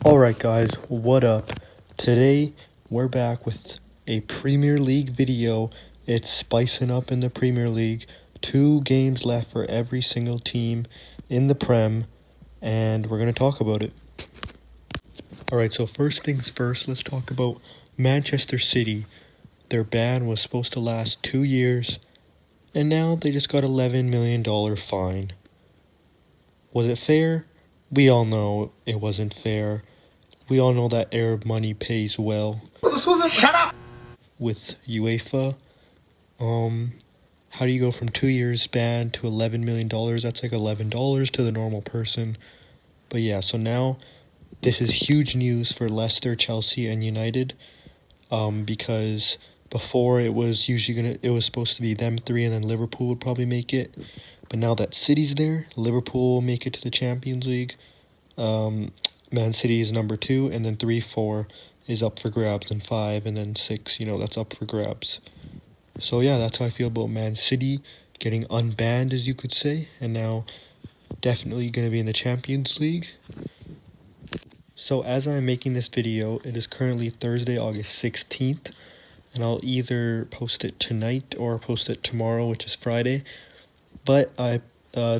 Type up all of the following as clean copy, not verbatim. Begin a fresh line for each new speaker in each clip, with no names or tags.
Alright guys, what up? Today we're back with a Premier League video. It's spicing up in the Premier League. 2 games left for every single team in the Prem, and we're going to talk about it. Alright, so first things first, let's talk about Manchester City. Their ban was supposed to last 2 years, and now they just got $11 million fine. Was it fair? We all know it wasn't fair. We all know that Arab money pays well.
This wasn't. Shut up!
With UEFA. How do you go from 2 years ban to $11 million? That's like $11 to the normal person. But yeah, so now this is huge news for Leicester, Chelsea, and United. Because before it was supposed to be them 3 and then Liverpool would probably make it. But now that City's there, Liverpool will make it to the Champions League. Man City is number 2, and then 3, 4 is up for grabs, and 5, and then 6, that's up for grabs. So yeah, that's how I feel about Man City getting unbanned, as you could say, and now definitely going to be in the Champions League. So as I'm making this video, it is currently Thursday, August 16th, and I'll either post it tonight or post it tomorrow, which is Friday. But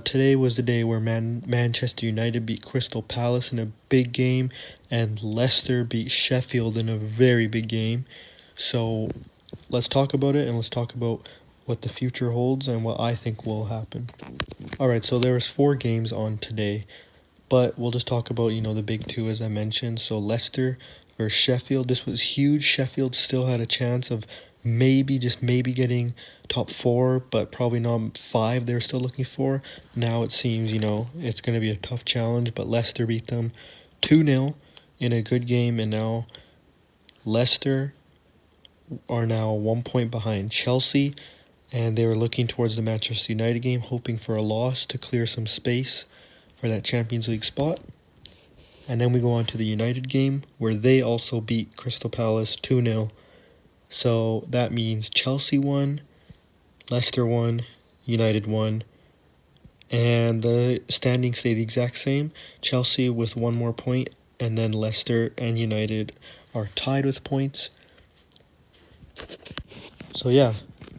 today was the day where Manchester United beat Crystal Palace in a big game, and Leicester beat Sheffield in a very big game. So let's talk about it, and let's talk about what the future holds and what I think will happen. Alright, so there was 4 games on today, but we'll just talk about, the big 2 as I mentioned. So Leicester versus Sheffield, this was huge. Sheffield still had a chance of maybe getting top 4, but probably not 5 they're still looking for. Now it seems, it's going to be a tough challenge, but Leicester beat them 2-0 in a good game, and now Leicester are now 1 point behind Chelsea, and they were looking towards the Manchester United game, hoping for a loss to clear some space for that Champions League spot. And then we go on to the United game, where they also beat Crystal Palace 2-0. So that means Chelsea won, Leicester won, United won, and the standings stay the exact same. Chelsea with 1 more point, and then Leicester and United are tied with points. So yeah,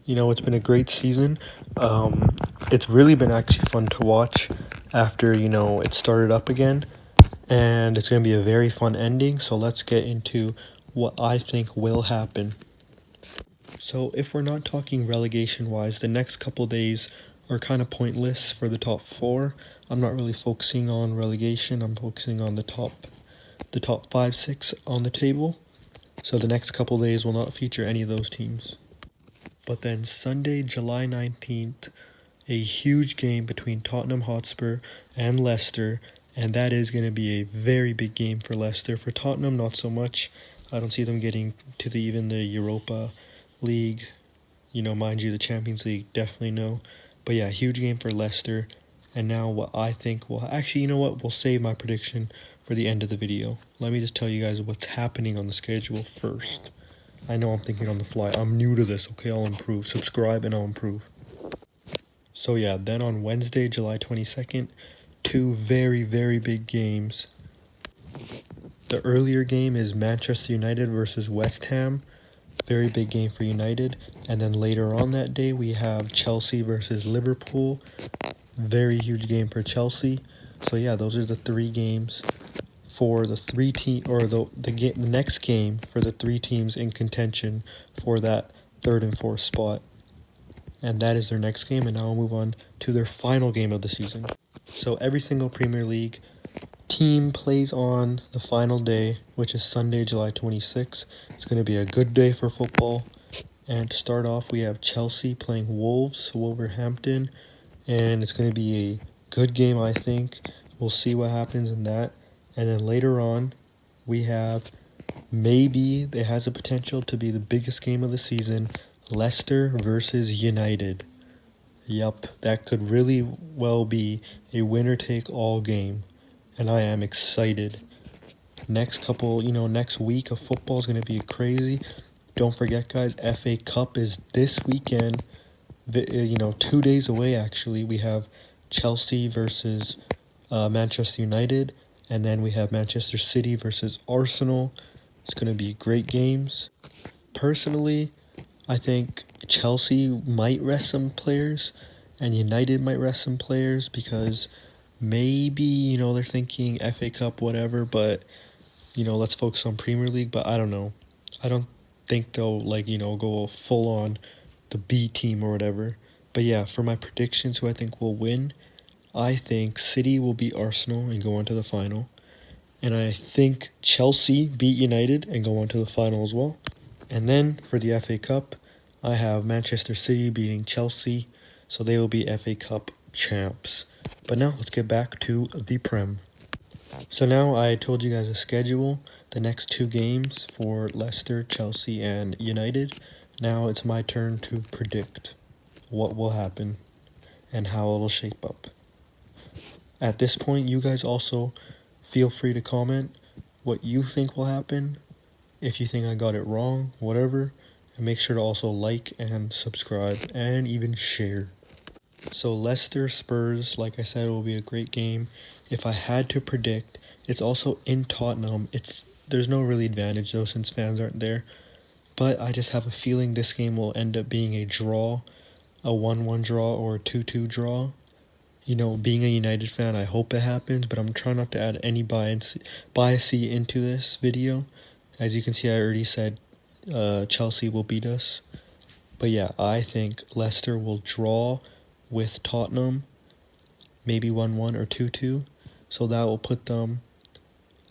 it's been a great season. It's really been actually fun to watch after, it started up again, and it's going to be a very fun ending. So let's get into what I think will happen. So if we're not talking relegation-wise, the next couple days are kind of pointless for the top 4. I'm not really focusing on relegation. I'm focusing on the top 5, 6 on the table. So the next couple days will not feature any of those teams. But then Sunday, July 19th, a huge game between Tottenham Hotspur and Leicester, and that is going to be a very big game for Leicester. For Tottenham, not so much. I don't see them getting to even the Europa League, mind you, the Champions League, definitely no. But yeah, huge game for Leicester. And now what I think will actually, we'll save my prediction for the end of the video. Let me just tell you guys what's happening on the schedule first. I know I'm thinking on the fly. I'm new to this, okay? I'll improve. Subscribe and I'll improve. So yeah, then on Wednesday, July 22nd, 2 very, very big games. The earlier game is Manchester United versus West Ham. Very big game for United. And then later on that day, we have Chelsea versus Liverpool. Very huge game for Chelsea. So yeah, those are the 3 games for the 3 team, or the next game for the 3 teams in contention for that 3rd and 4th spot. And that is their next game, and now we'll move on to their final game of the season. So every single Premier League team plays on the final day, which is Sunday, July 26th. It's going to be a good day for football. And to start off, we have Chelsea playing Wolverhampton, and it's going to be a good game, I think. We'll see what happens in that. And then later on, we have it has a potential to be the biggest game of the season, Leicester versus United. Yup, that could really well be a winner-take-all game, and I am excited. Next week of football is going to be crazy. Don't forget, guys, FA Cup is this weekend. 2 days away, actually. We have Chelsea versus Manchester United, And then we have Manchester City versus Arsenal. It's going to be great games. Personally, I think Chelsea might rest some players and United might rest some players because maybe, they're thinking FA Cup, whatever, but, let's focus on Premier League. But I don't know. I don't think they'll, go full on the B team or whatever. But yeah, for my predictions, who I think will win, I think City will beat Arsenal and go on to the final. And I think Chelsea beat United and go on to the final as well. And then for the FA Cup, I have Manchester City beating Chelsea, so they will be FA Cup champs. But now let's get back to the Prem. So now I told you guys a schedule, the next 2 games for Leicester, Chelsea, and United. Now it's my turn to predict what will happen and how it will shape up. At this point, you guys also feel free to comment what you think will happen, if you think I got it wrong, whatever. And make sure to also like and subscribe and even share. So Leicester Spurs, like I said, will be a great game. If I had to predict, it's also in Tottenham. There's no really advantage though since fans aren't there. But I just have a feeling this game will end up being a draw, a 1-1 draw or a 2-2 draw. Being a United fan, I hope it happens, but I'm trying not to add any bias into this video. As you can see, I already said Chelsea will beat us. But yeah, I think Leicester will draw with Tottenham, maybe 1-1 or 2-2. So that will put them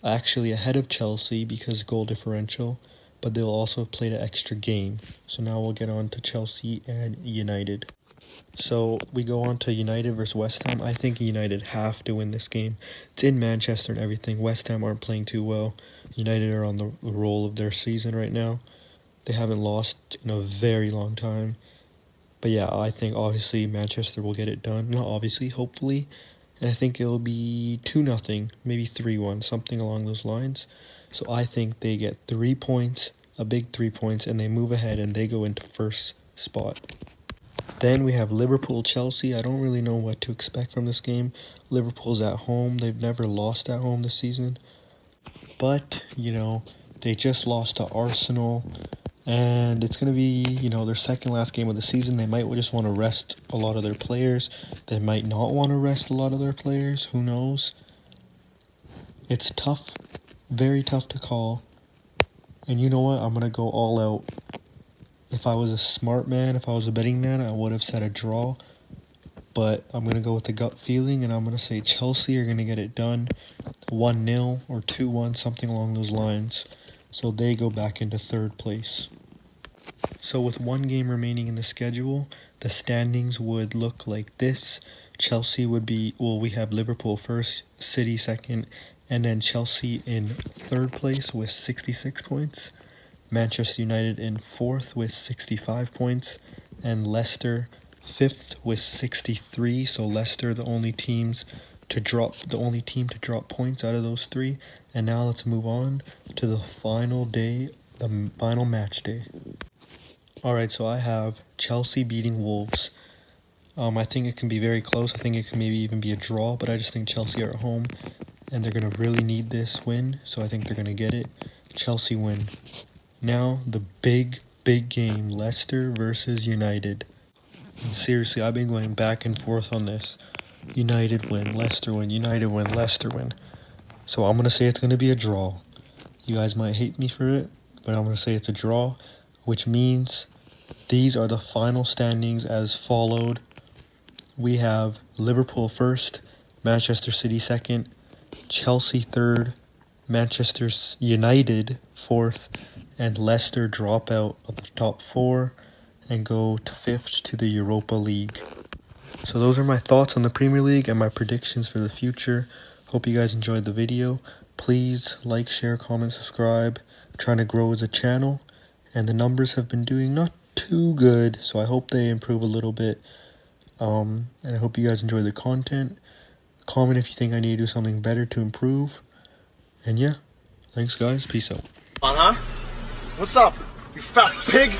actually ahead of Chelsea because goal differential, but they'll also have played an extra game. So now we'll get on to Chelsea and United. So we go on to United versus West Ham. I think United have to win this game. It's in Manchester and everything. West Ham aren't playing too well. United are on the roll of their season right now. They haven't lost in a very long time. But yeah, I think obviously Manchester will get it done. Not obviously, hopefully. And I think it'll be 2-0, maybe 3-1, something along those lines. So I think they get 3 points, a big 3 points, and they move ahead and they go into first spot. Then we have Liverpool-Chelsea. I don't really know what to expect from this game. Liverpool's at home. They've never lost at home this season. But, they just lost to Arsenal. And it's going to be, their second last game of the season. They might just want to rest a lot of their players. They might not want to rest a lot of their players. Who knows? It's tough. Very tough to call. And you know what? I'm going to go all out. If I was a smart man, if I was a betting man, I would have said a draw. But I'm going to go with the gut feeling, and I'm going to say Chelsea are going to get it done 1-0 or 2-1, something along those lines. So they go back into third place. So with 1 game remaining in the schedule, the standings would look like this. Chelsea would be, we have Liverpool first, City second, and then Chelsea in third place with 66 points. Manchester United in 4th with 65 points, and Leicester 5th with 63. So Leicester the only team to drop points out of those 3. And now let's move on to the final day, the final match day. All right, so I have Chelsea beating Wolves. I think it can be very close. I think it can maybe even be a draw, but I just think Chelsea are at home and they're going to really need this win, so I think they're going to get it. Chelsea win. Now, the big game, Leicester versus United. And seriously, I've been going back and forth on this. United win, Leicester win, United win, Leicester win. So I'm going to say it's going to be a draw. You guys might hate me for it, but I'm going to say it's a draw, which means these are the final standings as followed. We have Liverpool first, Manchester City second, Chelsea third, Manchester United fourth, and Leicester drop out of the top 4 and go to 5th to the Europa League. So those are my thoughts on the Premier League and my predictions for the future. Hope you guys enjoyed the video. Please like, share, comment, subscribe. I'm trying to grow as a channel, and the numbers have been doing not too good, so I hope they improve a little bit. And I hope you guys enjoy the content. Comment if you think I need to do something better to improve. And yeah, thanks guys. Peace out.
What's up, you fat pig?